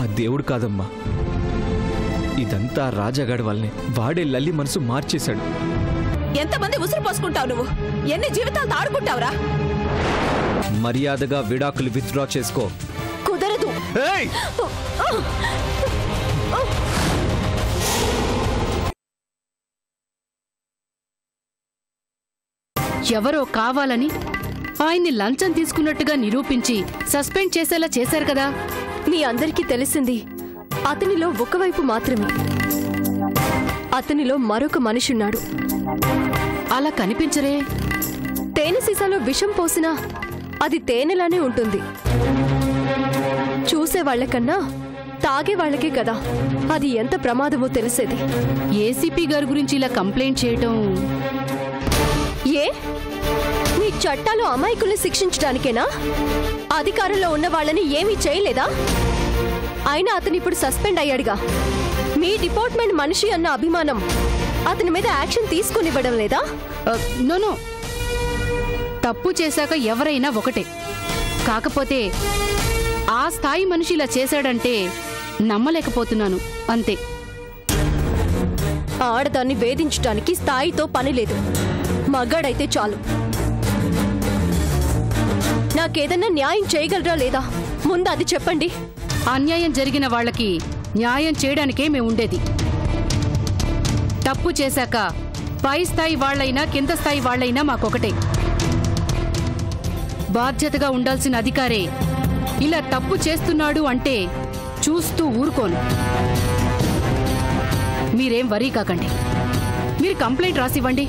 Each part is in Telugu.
ఆ దేవుడు కాదమ్మా, ఇదంతా రాజాగాడి వల్లనే. వాడే లల్లి మనసు మార్చేశాడు. ఎంతమంది ఉసురు పోసుకుంటావు నువ్వు? ఎన్ని జీవితాలు ఆడుకుంటావురా? మర్యాదగా విడాకులు విత్డ్రా చేసుకో. కుదరదు. ఎవరో కావాలని ఆయన్ని లంచం తీసుకున్నట్టుగా నిరూపించి సస్పెండ్ చేసేలా చేశారు కదా. మీ అందరికీ తెలిసింది అతనిలో ఒకవైపు మాత్రమే. అతనిలో మరొక మనిషిన్నాడు. అలా కనిపించరే. తేనె సీసాలో విషం పోసినా అది తేనెలానే ఉంటుంది. చూసేవాళ్లకన్నా తాగేవాళ్లకే కదా అది ఎంత ప్రమాదమో తెలిసేది. ఏసీపీ గారి గురించి ఇలా కంప్లైంట్ చేయటం ఏ మీ చట్టాలు అమాయకుల్ని శిక్షించడానికేనా? అధికారంలో ఉన్న వాళ్ళని ఏమీ చేయలేదా? అయినా అతను ఇప్పుడు సస్పెండ్ అయ్యాడుగా. మీ డిపార్ట్మెంట్ మనిషి అన్న అభిమానం అతని మీద యాక్షన్ తీసుకునివ్వడం లేదా? నోనో, తప్పు చేశాక ఎవరైనా ఒకటే. కాకపోతే ఆ స్థాయి మనిషి ఇలా చేశాడంటే నమ్మలేకపోతున్నాను, అంతే. ఆడదాన్ని వేధించడానికి స్థాయితో పని లేదు. మగాడైతే చాలు. నాకేదన్నా న్యాయం చేయగలరా లేదా? ముందు అది చెప్పండి. అన్యాయం జరిగిన వాళ్ళకి న్యాయం చేయడానికే మేముండేది. తప్పు చేశాక పై స్థాయి వాళ్లైనా కింద స్థాయి వాళ్లైనా మాకొకటే. బాధ్యతగా ఉండాల్సిన అధికారే ఇలా తప్పు చేస్తున్నాడు అంటే చూస్తూ ఊరుకోను. మీరేం వరీ కాకండి. మీరు కంప్లైంట్ రాసివ్వండి.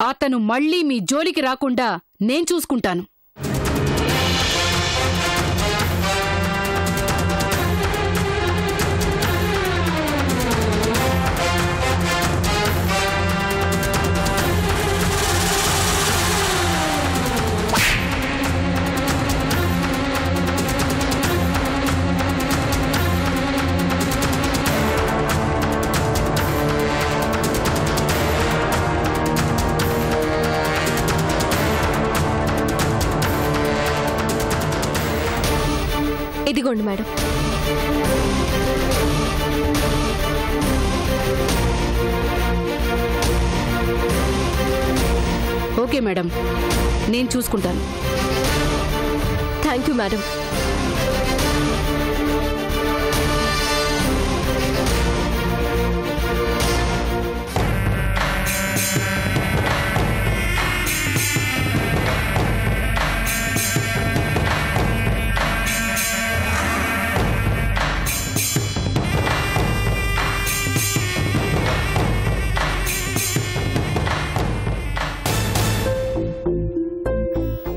అతను మళ్ళీ మీ జోలికి రాకుండా నేను చూసుకుంటాను. ఇదిగోండి మేడం. ఓకే మేడం, నేను చూసుకుంటాను. Thank you madam.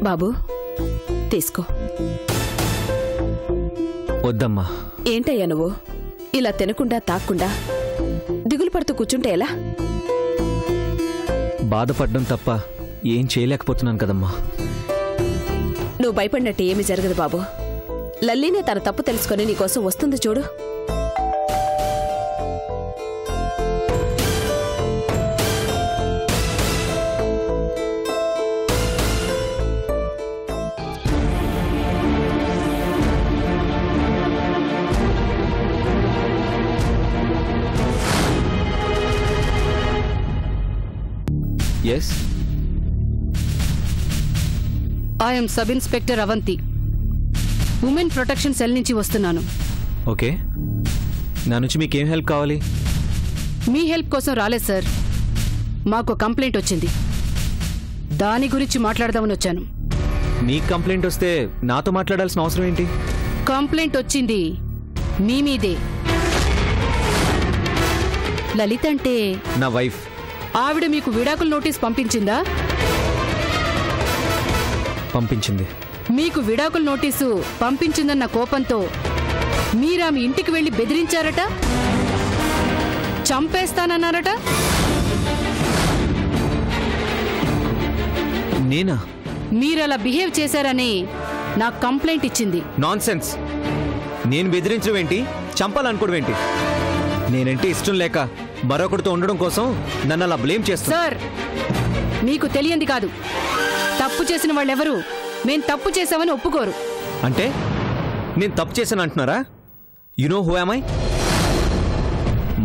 బాబు తీసుకో. వద్దమ్మా. ఏంటయ్యా నువ్వు ఇలా తినకుండా తాక్కుండా దిగులు పడుతూ కూర్చుంటే ఎలా? బాధపడడం తప్ప ఏం చేయలేకపోతున్నాను కదమ్మా. నువ్వు భయపడినట్టు ఏమీ జరగదు బాబు. లల్లీనే తన తప్పు తెలుసుకొని నీకోసం వస్తుంది చూడు. Yes? I am sub inspector Avanti, women protection cell నుంచి వస్తున్నాను. ఓకే, నా నుంచి మీకేం హెల్ప్ కావాలి? మీ హెల్ప్ కోసం రాలేదు సార్. మాకు కంప్లైంట్ వచ్చింది, దాని గురించి మాట్లాడదామని వచ్చాను. మీకు కంప్లైంట్ వస్తే నాతో మాట్లాడాల్సిన అవసరం ఏంటి? కంప్లైంట్ వచ్చింది మీ మీదే. లలిత అంటే నా వైఫ్. ఆవిడ మీకు విడాకుల నోటీస్ పంపించిందా? పంపించింది. మీకు విడాకుల నోటీసు పంపించిందన్న కోపంతో మీరామె ఇంటికి వెళ్లి బెదిరించారట, చంపేస్తానన్నారట. నేనా? మీరలా బిహేవ్ చేశారని నాకు కంప్లైంట్ ఇచ్చింది. నాన్సెన్స్. నేను బెదిరించడం ఏంటి, చంపాలనుకోవడం ఏంటి? నేనంటే ఇష్టం లేక మరొకరితో ఉండడం కోసం నన్ను అలా బ్లేమ్ చేస్తా. సార్, మీకు తెలియంది కాదు. తప్పు చేసిన వాళ్ళెవరూ మేం తప్పు చేశామని ఒప్పుకోరు. అంటే నేను తప్పు చేశాను అంటున్నారా? You know who am I?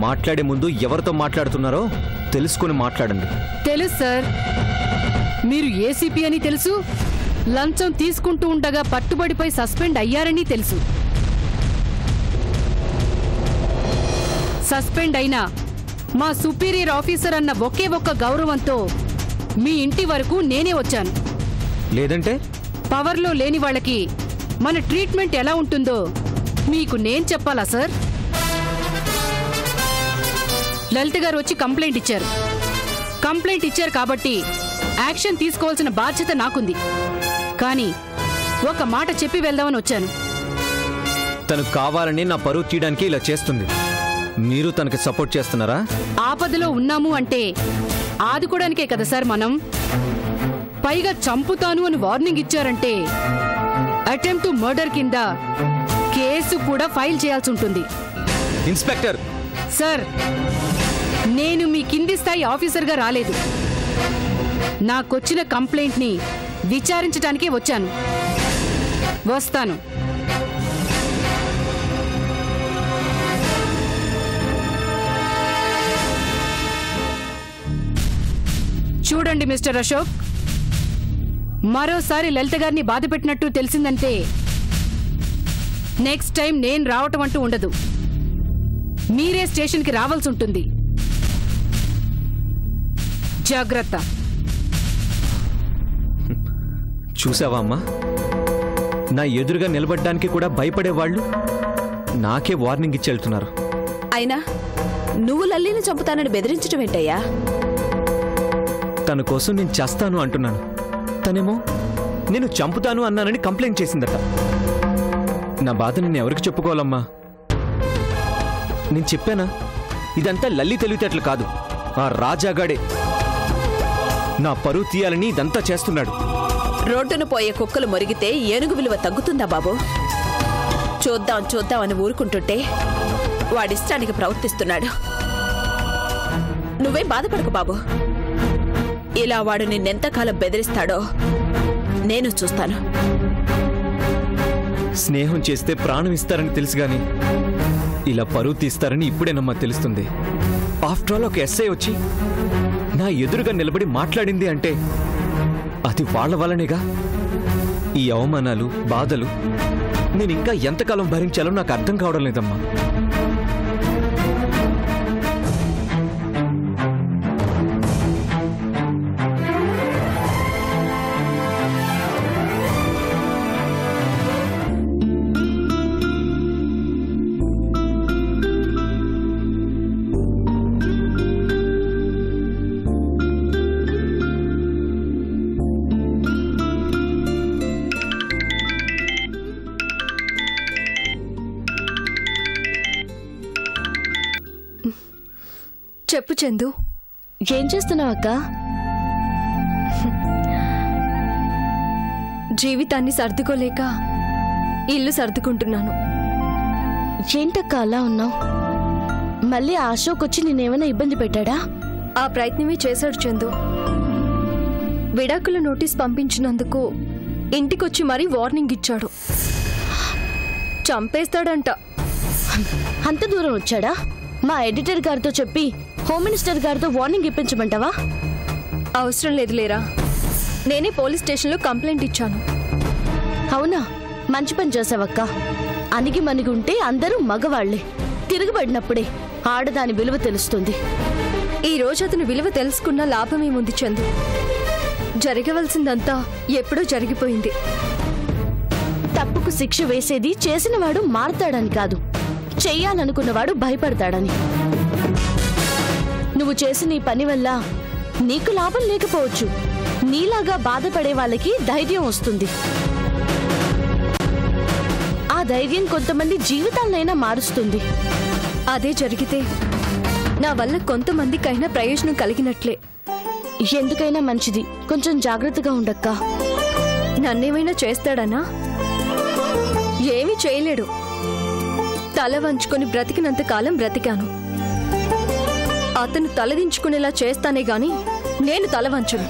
మాట్లాడే ముందు ఎవరితో మాట్లాడుతున్నారో తెలుసుకొని మాట్లాడండి. తెలుసు సార్, మీరు ఏసీపీ అని తెలుసు, లంచం తీసుకుంటూ ఉండగా పట్టుబడిపై సస్పెండ్ అయ్యారని తెలుసు. సస్పెండ్ అయినా మా సుపీరియర్ ఆఫీసర్ అన్న ఒకే ఒక్క గౌరవంతో మీ ఇంటి వరకు నేనే వచ్చాను. లేదంటే పవర్లో లేని వాళ్ళకి మన ట్రీట్మెంట్ ఎలా ఉంటుందో మీకు నేను చెప్పాలా సార్? లలిత గారు వచ్చి కంప్లైంట్ ఇచ్చారు కాబట్టి యాక్షన్ తీసుకోవాల్సిన బాధ్యత నాకుంది. కానీ ఒక మాట చెప్పి వెళ్దామని వచ్చాను. తను కావాలని నా పరువు తీయడానికి ఇలా చేస్తుంది. మీరు తనకి సపోర్ట్ చేస్తున్నారా? ఆపదలో ఉన్నాము అంటే ఆదుకోవడానికే కదా సార్ మనం. పైగా చంపుతాను అని వార్నింగ్ ఇచ్చారంటే అటెంప్ట్ టు మర్డర్ కింద కేసు కూడా ఫైల్ చేయాల్సి ఉంటుంది. ఇన్స్పెక్టర్ సార్, నేను మీ కింది స్థాయి ఆఫీసర్గా రాలేదు. నాకొచ్చిన కంప్లైంట్ని విచారించడానికే వచ్చాను. వస్తాను. చూడండి మిస్టర్ అశోక్, మరోసారి లలిత గారిని బాధ పెట్టినట్టు తెలిసిందంటే నెక్స్ట్ టైం నేను రావటం అంటూ ఉండదు. మీరే స్టేషన్కి రావాల్సి ఉంటుంది. జాగ్రత్త. చూసావా అమ్మా, నా ఎదురుగా నిలబడ్డానికి కూడా భయపడేవాళ్ళు నాకే వార్నింగ్ ఇచ్చి వెళ్తున్నారు. అయినా నువ్వు లల్లిని చంపుతానని బెదిరించడం ఏంటయ్యా? తన కోసం నేను చేస్తాను అంటున్నాను. తనేమో నేను చంపుతాను అన్నానని కంప్లైంట్ చేసిందట. నా బాధ నేను ఎవరికి చెప్పుకోవాలమ్మా? నేను చెప్పానా, ఇదంతా లల్లి తెలివితేటలు కాదు, ఆ రాజాగాడే నా పరువు తీయాలని ఇదంతా చేస్తున్నాడు. రోడ్డును పోయే కుక్కలు మొరిగితే ఏనుగు విలువ తగ్గుతుందా బాబు? చూద్దాం అని ఊరుకుంటుంటే వాడిష్టానికి ప్రవర్తిస్తున్నాడు. నువ్వేం బాధపడకు బాబు. ఇలా వాడు నిన్నెంతకాలం బెదిరిస్తాడో నేను చూస్తాను. స్నేహం చేస్తే ప్రాణం ఇస్తారని తెలుసు గాని ఇలా పరువు తీస్తారని ఇప్పుడేనమ్మా తెలుస్తుంది. ఆఫ్టర్ ఆల్ ఒక ఎస్ఐ వచ్చి నా ఎదురుగా నిలబడి మాట్లాడింది అంటే అది వాళ్ళ వల్లనేగా. ఈ అవమానాలు, బాధలు నేను ఇంకా ఎంతకాలం భరించాలో నాకు అర్థం కావడం లేదమ్మా. చెప్పు చందు. ఏం చేస్తున్నావు అక్క? జీవితాన్ని సర్దుకోలేక ఇల్లు సర్దుకుంటున్నాను. ఏంటక్క అలా ఉన్నావు? మళ్ళీ అశోక్ వచ్చి నేనేమైనా ఇబ్బంది పెట్టాడా? ఆ ప్రయత్నమే చేశాడు చందు. విడాకుల నోటీస్ పంపించినందుకు ఇంటికొచ్చి మరీ వార్నింగ్ ఇచ్చాడు. చంపేస్తాడంట. అంత దూరం వచ్చాడా? మా ఎడిటర్ గారితో చెప్పి హోమ్ మినిస్టర్ గారితో వార్నింగ్ ఇప్పించమంటావా? అవసరం లేదు లేరా, నేనే పోలీస్ స్టేషన్లో కంప్లైంట్ ఇచ్చాను. అవునా? మంచి పని చేసావక్క. అణిగి మణిగి ఉంటే అందరూ మగవాళ్లే. తిరగబడినప్పుడే ఆడదాని విలువ తెలుస్తుంది. ఈ రోజు అతను విలువ తెలుసుకున్న లాభమేముంది చందు? జరగవలసిందంతా ఎప్పుడో జరిగిపోయింది. తప్పుకు శిక్ష వేసేది చేసినవాడు మారతాడని కాదు, చెయ్యాలనుకున్నవాడు భయపడతాడని. నువ్వు చేసిన ఈ పని వల్ల నీకు లాభం లేకపోవచ్చు, నీలాగా బాధపడే వాళ్ళకి ధైర్యం వస్తుంది. ఆ ధైర్యం కొంతమంది జీవితాలనైనా మారుస్తుంది. అదే జరిగితే నా వల్ల కొంతమందికైనా ప్రయోజనం కలిగినట్లే. ఎందుకైనా మంచిది, కొంచెం జాగ్రత్తగా ఉండక్కా. నన్నేమైనా చేస్తాడనా? ఏమీ చేయలేడు. తల వంచుకొని బ్రతికినంత కాలం బ్రతికాను. అతను తలదించుకునేలా చేస్తానే గాని నేను తల వంచను.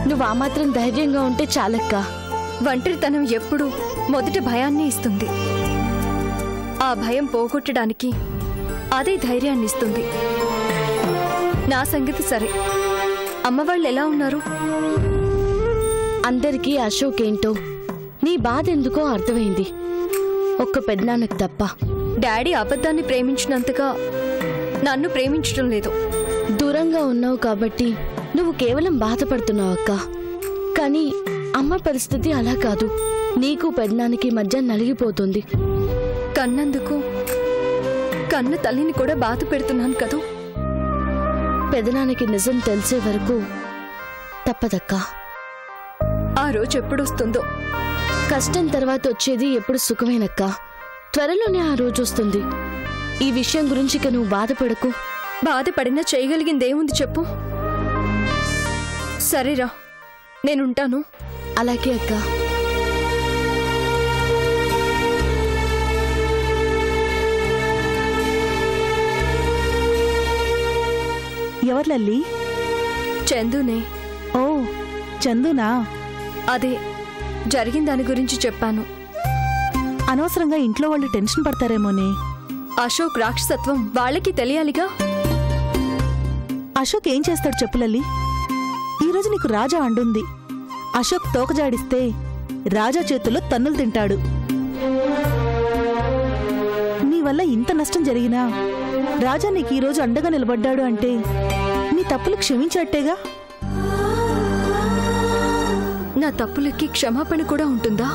నువ్వు ఆ మాత్రం ధైర్యంగా ఉంటే చాలక్క. ఒంటరితనం ఎప్పుడూ మొదట భయాన్ని ఇస్తుంది. ఆ భయం పోగొట్టడానికి అదే ధైర్యాన్ని ఇస్తుంది. నా సంగతి సరే, అమ్మవాళ్ళు ఎలా ఉన్నారు? అందరికీ అశోక్ ఏంటో నీ బాధ ఎందుకో అర్థమైంది, ఒక్క పెద్దనాన్నకు తప్ప. డాడీ అబద్ధాన్ని ప్రేమించినంతగా నన్ను ప్రేమించడం లేదు. దూరంగా ఉన్నావు కాబట్టి నువ్వు కేవలం బాధపడుతున్నావు అక్క. కానీ అమ్మ పరిస్థితి అలా కాదు, నీకు పెద్దనాన్నకి మధ్య నలిగిపోతుంది. కన్నందుకు కన్న తల్లిని కూడా బాధ పెడుతున్నాను కదూ. పెదనానికి నిజం తెలిసే వరకు తప్పదక్కా. ఆ రోజు ఎప్పుడొస్తుందో? కష్టం తర్వాత వచ్చేది ఎప్పుడు సుఖమేనక్క. త్వరలోనే ఆ రోజు వస్తుంది. ఈ విషయం గురించి ఇక నువ్వు బాధపడకు. బాధపడినా చేయగలిగిందేముంది చెప్పు. సరేరా, నేనుంటాను. అలాగే అక్క. ఎవరు లల్లి? చందునే. ఓ చందునా? అదే జరిగిన దాని గురించి చెప్పాను. అనవసరంగా ఇంట్లో వాళ్ళు టెన్షన్ పడతారేమోనే. అశోక్ రాక్షసత్వం వాళ్ళకి తెలియాలిగా. అశోక్ ఏం చేస్తాడు చెప్పు లల్లి? ఈరోజు నీకు రాజా అండుంది. అశోక్ తోకజాడిస్తే రాజా చేతుల్లో తన్నులు తింటాడు. నీ వల్ల ఇంత నష్టం జరిగినా రాజా నీకు ఈరోజు అండగా నిలబడ్డాడు అంటే నీ తప్పులు క్షమించట్టేగా. నా తప్పులకి క్షమాపణ కూడా ఉంటుందా?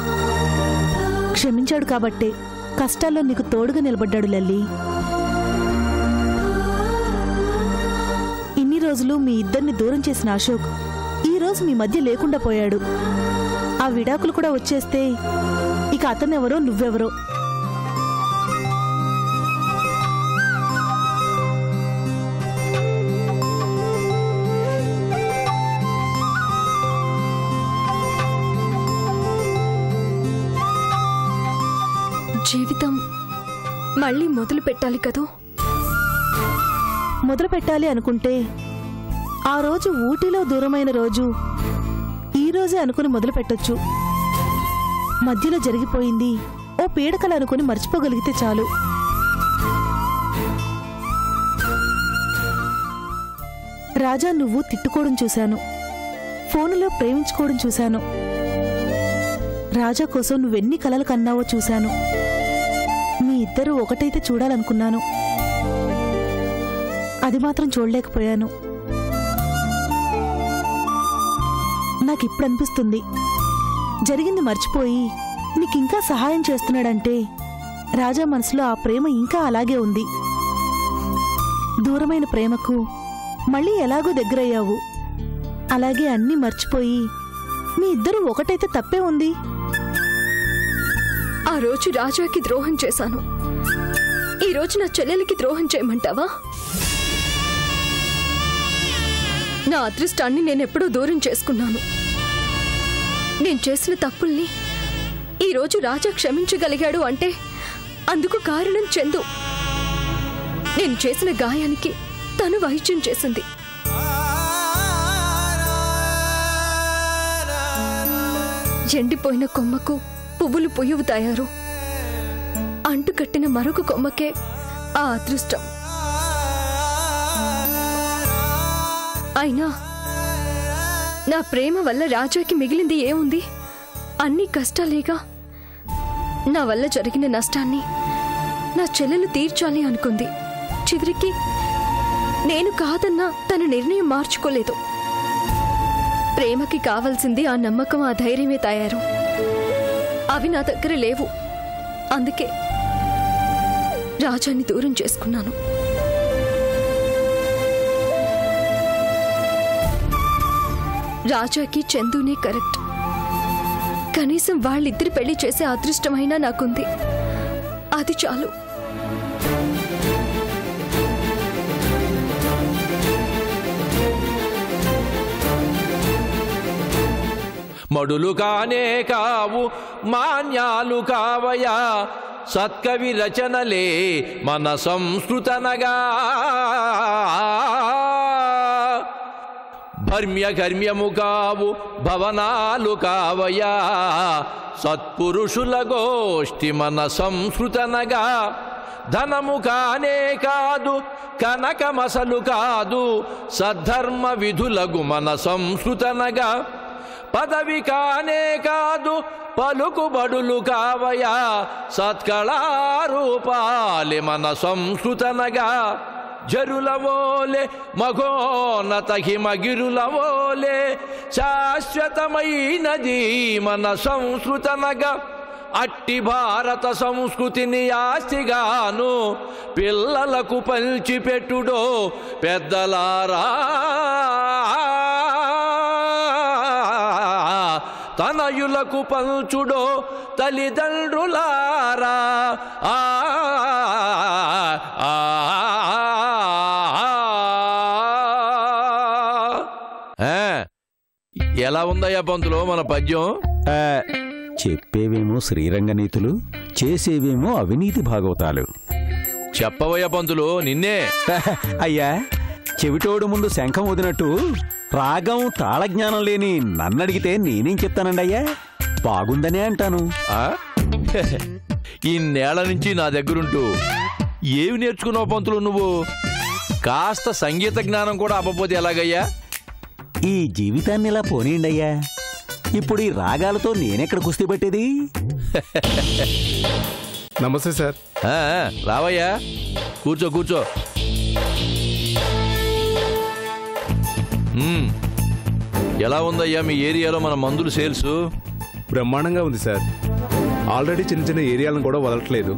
క్షమించాడు కాబట్టే కష్టాల్లో నీకు తోడుగా నిలబడ్డాడు లల్లి. ఇన్ని రోజులు మీ ఇద్దరిని దూరం చేసిన అశోక్ ఈ రోజు మీ మధ్య లేకుండా పోయాడు. ఆ విడాకులు కూడా వచ్చేస్తే ఇక అతనెవరో నువ్వెవరో. జీవితం మళ్ళీ మొదలు పెట్టాలి కదూ. మొదలు పెట్టాలి అనుకుంటే ఆ రోజు ఊటీలో దూరమైన రోజు ఈ రోజే అనుకుని మొదలు పెట్టొచ్చు. మధ్యలో జరిగిపోయింది ఓ పీడకలు అనుకుని మర్చిపోగలిగితే చాలు. రాజా నువ్వు తిట్టుకోవడం చూశాను, ఫోనులో ప్రేమించుకోవడం చూశాను. రాజా కోసం నువ్వెన్ని కలలు కన్నావో చూశాను. మీ ఇద్దరూ ఒకటైతే చూడాలనుకున్నాను, అది మాత్రం చూడలేకపోయాను. నాకిప్పుడు అనిపిస్తుంది, జరిగింది మర్చిపోయి నీకింకా సహాయం చేస్తున్నాడంటే రాజా మనసులో ఆ ప్రేమ ఇంకా అలాగే ఉంది. దూరమైన ప్రేమకు మళ్ళీ ఎలాగో దగ్గరయ్యావు. అలాగే అన్నీ మర్చిపోయి మీ ఇద్దరూ ఒకటైతే తప్పే ఉంది. ఆ రోజు రాజాకి ద్రోహం చేశాను, ఈ రోజు నా చెల్లెలికి ద్రోహం చేయమంటావా? నా అదృష్టాన్ని నేనెప్పుడూ దూరం చేసుకున్నాను. నేను చేసిన తప్పుల్ని ఈ రోజు రాజా క్షమించగలిగాడు అంటే అందుకు కారణం చందు. నేను చేసిన గాయానికి తను వైద్యం చేసింది. ఎండిపోయిన కొమ్మకు పువ్వులు పొయ్యువుతాయారు, అంటుకట్టిన మరొక కొమ్మకే ఆ అదృష్టం. అయినా నా ప్రేమ వల్ల రాజాకి మిగిలింది ఏముంది? అన్ని కష్టాలేగా. నా వల్ల జరిగిన నష్టాన్ని నా చెల్లెలు తీర్చాలి అనుకుంది. చివరికి నేను కాదన్నా తన నిర్ణయం మార్చుకోలేదు. ప్రేమకి కావాల్సింది ఆ నమ్మకం, ఆ ధైర్యమే తయారు. అవి నా దగ్గర లేవు. అందుకే రాజాని దూరం చేసుకున్నాను. రాజాకి చందునే కరెక్ట్. కనీసం వాళ్ళిద్దరి పెళ్లి చేసే అదృష్టమైనా నాకుంది, అది చాలు. మడులు కానే కావు మాన్యాలు కావయా, సత్కవి రచనలే మన సంస్కృతనగా. భర్మ్యకర్మ్యము కావు భవనాలు కావయా సత్పురుషుల గోష్ఠి మన సంస్కృతనగా ధనము కానే కాదు కనకమసలు కాదు సద్ధర్మ విధులగు మన సంస్కృతనగా పదవి కానే కాదు పలుకుబడులు కావయా సత్కళారూపాలి మన సంస్కృతనగా జరులవోలే మఘోన్నత హిమగిరులవోలే శాశ్వతమైనది మన సంస్కృతనగా అట్టి భారత సంస్కృతిని ఆస్తిగాను పిల్లలకు పంచిపెట్టుడో పెద్దలారా తనయులకు పంచుడో తల్లిదండ్రులారా ఎలా ఉందయ్యా పంతులో మన పద్యం? చెప్పేవేమో శ్రీరంగనీతులు, చేసేవేమో అవినీతి భాగవతాలు. చెప్పవయ్యా పంతులు, నిన్నే. అయ్యా, చెవిటోడు ముందు శంఖం వదినట్టు రాగం తాళజ్ఞానం లేని నన్నడిగితే నేనేం చెప్తానండి అయ్యా? బాగుందనే అంటాను. ఈ నేల నుంచి నా దగ్గరుంటూ ఏమి నేర్చుకున్నావు పంతులు నువ్వు? కాస్త సంగీత జ్ఞానం కూడా అవ్వకపోతే ఎలాగయ్యా? ఈ జీవితాన్ని ఇలా పోనీయండి అయ్యా. ఇప్పుడు ఈ రాగాలతో నేనెక్కడ కుస్తీ పట్టేది? నమస్తే సార్. రావయ్యా, కూర్చో కూర్చో. ఎలా ఉందయ్యా మీ ఏరియాలో మన మందులు సేల్స్? బ్రహ్మాండంగా ఉంది సార్. ఆల్రెడీ చిన్న చిన్న ఏరియాలను కూడా వదలట్లేదు.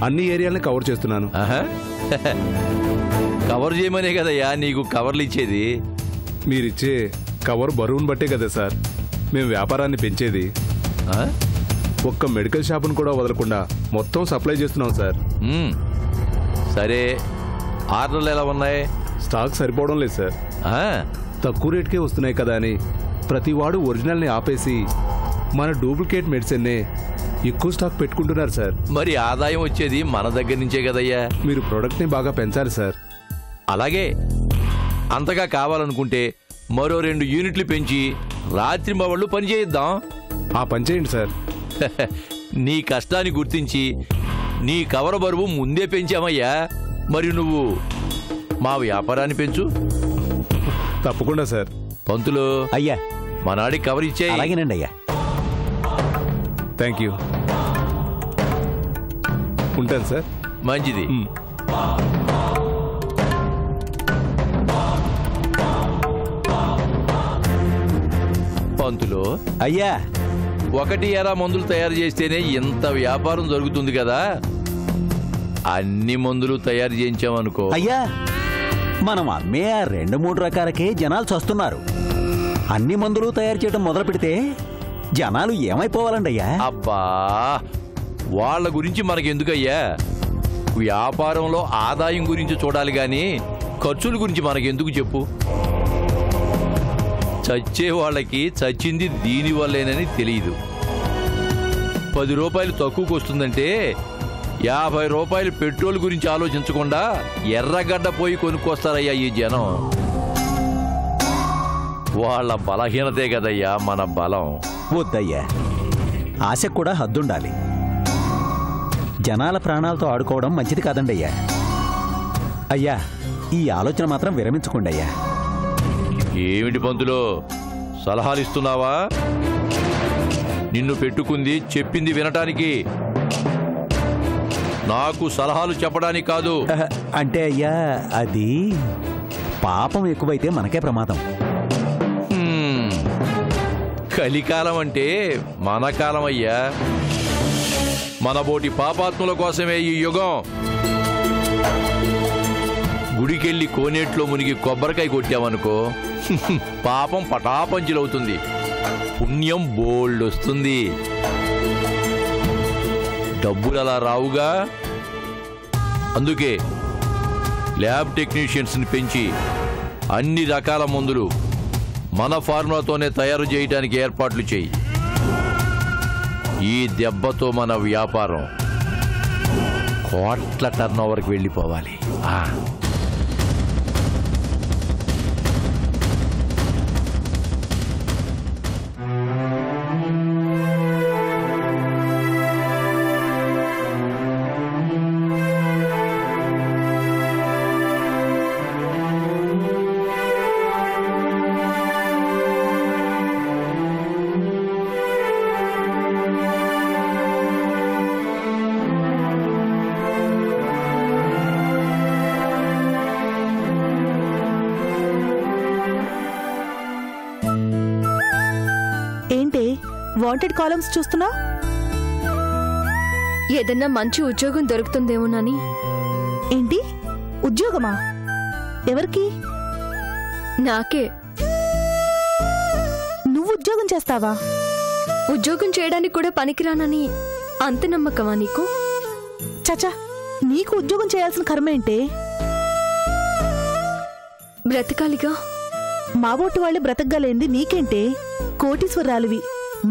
అన్ని ఏరియాలను కవర్ చేస్తున్నాను. కవర్ చేయమనే కదయ్యా నీకు కవర్లు ఇచ్చేది. మీరిచ్చే కవర్ బరువును బట్టే కదా సార్ మేము వ్యాపారాన్ని పెంచేది. ఒక్క మెడికల్ షాపును కూడా వదలకుండా మొత్తం సప్లై చేస్తున్నాం సార్. సరే, ఆర్డర్లు ఎలా ఉన్నాయి? స్టాక్ సరిపోవడం లేదు సార్. తక్కువ రేట్కే వస్తున్నాయి కదా అని ప్రతివాడు ఒరిజినల్ని ఆపేసి మన డూప్లికేట్ మెడిసిన్నే ఎక్కువ స్టాక్ పెట్టుకుంటున్నారు సార్. మరి ఆదాయం వచ్చేది మన దగ్గర నుంచే కదయ్యా. మీరు ప్రొడక్ట్ని బాగా పెంచాలి సార్. అలాగే, అంతగా కావాలనుకుంటే మరో 2 యూనిట్లు పెంచి రాత్రి మవళ్ళు పని చేయిద్దాం. ఆ పని చేయండి సార్. నీ కష్టాన్ని గుర్తించి నీ కవర్ బరువు ముందే పెంచామయ్యా. మరి నువ్వు మా వ్యాపారాన్ని పెంచు. తప్పకుండా సార్. పంతులు అయ్యా, మా నాడికి కవర్ ఇచ్చే. అలాగేనండి అయ్యా. Thank you. ఉంటాను సార్. మంచిది. పంతులు అయ్యా, 1 మందులు తయారు చేస్తేనే ఇంత వ్యాపారం జరుగుతుంది కదా. అన్ని మందులు తయారు చేయించామనుకో అయ్యా, మనం అమ్మే ఆ 2-3 రకాలకే జనాలు చస్తున్నారు. అన్ని మందులు తయారు చేయడం మొదలు పెడితే జనాలు ఏమైపోవాలండి అయ్యా? అబ్బా, వాళ్ళ గురించి మనకెందుకయ్యా? వ్యాపారంలో ఆదాయం గురించి చూడాలి గాని ఖర్చుల గురించి మనకెందుకు చెప్పు? చచ్చే వాళ్ళకి చచ్చింది దీనివల్లేనని తెలియదు. 10 రూపాయలు తక్కువకు వస్తుందంటే 50 రూపాయలు పెట్రోల్ గురించి ఆలోచించకుండా ఎర్రగడ్డ పోయి కొనుక్కొస్తారయ్యా ఈ జనం. వాళ్ళ బలహీనతే కదయ్యా మన బలం. వద్దయ్యా, ఆశకు కూడా హద్దుండాలి. జనాల ప్రాణాలతో ఆడుకోవడం మంచిది కాదండి అయ్యా. అయ్యా, ఈ ఆలోచన మాత్రం విరమించుకోండి అయ్యా. ఏమిటి పంతులో సలహాలు ఇస్తున్నావా? నిన్ను పెట్టుకుంది చెప్పింది వినటానికి, నాకు సలహాలు చెప్పడానికి కాదు. అంటే అయ్యా, అది పాపం ఎక్కువైతే మనకే ప్రమాదం. కలికాలం అంటే మన కాలం అయ్యా. మనబోటి పాపాత్ముల కోసమే ఈ యుగం. గుడికెళ్ళి కోనేట్లో మునిగి కొబ్బరికాయ కొట్టామనుకో పాపం పటాపంచులవుతుంది, పుణ్యం బోల్డ్ వస్తుంది. డబ్బులు అలా రావుగా. అందుకే ల్యాబ్ టెక్నీషియన్స్ని పెంచి అన్ని రకాల మందులు మన ఫార్ములాతోనే తయారు చేయడానికి ఏర్పాట్లు చేయి. ఈ దెబ్బతో మన వ్యాపారం కోట్ల టర్నోవర్కి వెళ్ళిపోవాలి. వాంటెడ్ కాలమ్స్ చూస్తున్నా? ఏదన్నా మంచి ఉద్యోగం దొరుకుతుందేమోనని. ఏంటి ఉద్యోగమా? ఎవరికి? నాకే. నువ్వు ఉద్యోగం చేస్తావా? ఉద్యోగం చేయడానికి కూడా పనికిరానని అంత నమ్మకమా నీకు? చచా, నీకు ఉద్యోగం చేయాల్సిన కర్మ ఏంటే? బ్రతకాలిగా. మాబోటి వాళ్ళే బ్రతకగలేంది నీకేంటే? కోటీశ్వరాలివి,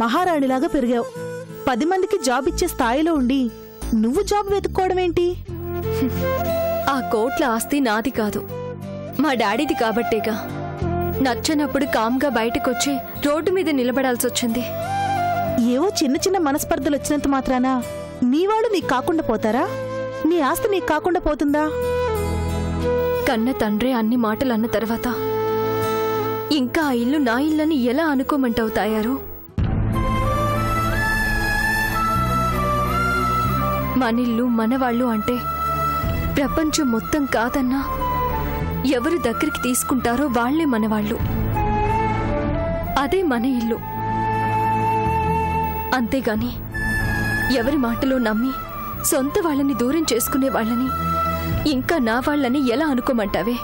మహారాణిలాగా పెరిగావు. 10 మందికి జాబ్ ఇచ్చే స్థాయిలో ఉండి నువ్వు జాబ్ వెతుక్కోవడం ఏంటి? ఆ కోట్ల ఆస్తి నాది కాదు, మా డాడీది కాబట్టేగా నచ్చనప్పుడు కామ్గా బయటకొచ్చి రోడ్డు మీద నిలబడాల్సొచ్చింది. ఏవో చిన్న చిన్న మనస్పర్ధలు వచ్చినంత మాత్రాన నీ వాళ్ళు నీకు కాకుండా పోతారా? నీ ఆస్తి నీకు కాకుండా పోతుందా? కన్న తండ్రి అన్ని మాటలు అన్న తర్వాత ఇంకా ఆ ఇల్లు నా ఇల్లని ఎలా అనుకోమంటావు తాయారు? మనిల్లు మనవాళ్ళు అంటే ప్రపంచం మొత్తం కాదన్నా ఎవరు దగ్గరికి తీసుకుంటారో వాళ్లే మనవాళ్ళు. అదే మన ఇల్లు. అంతేగాని ఎవరి మాటలో నమ్మి సొంత వాళ్ళని దూరం చేసుకునే వాళ్ళని ఇంకా నా వాళ్ళని ఎలా అనుకోమంటావే?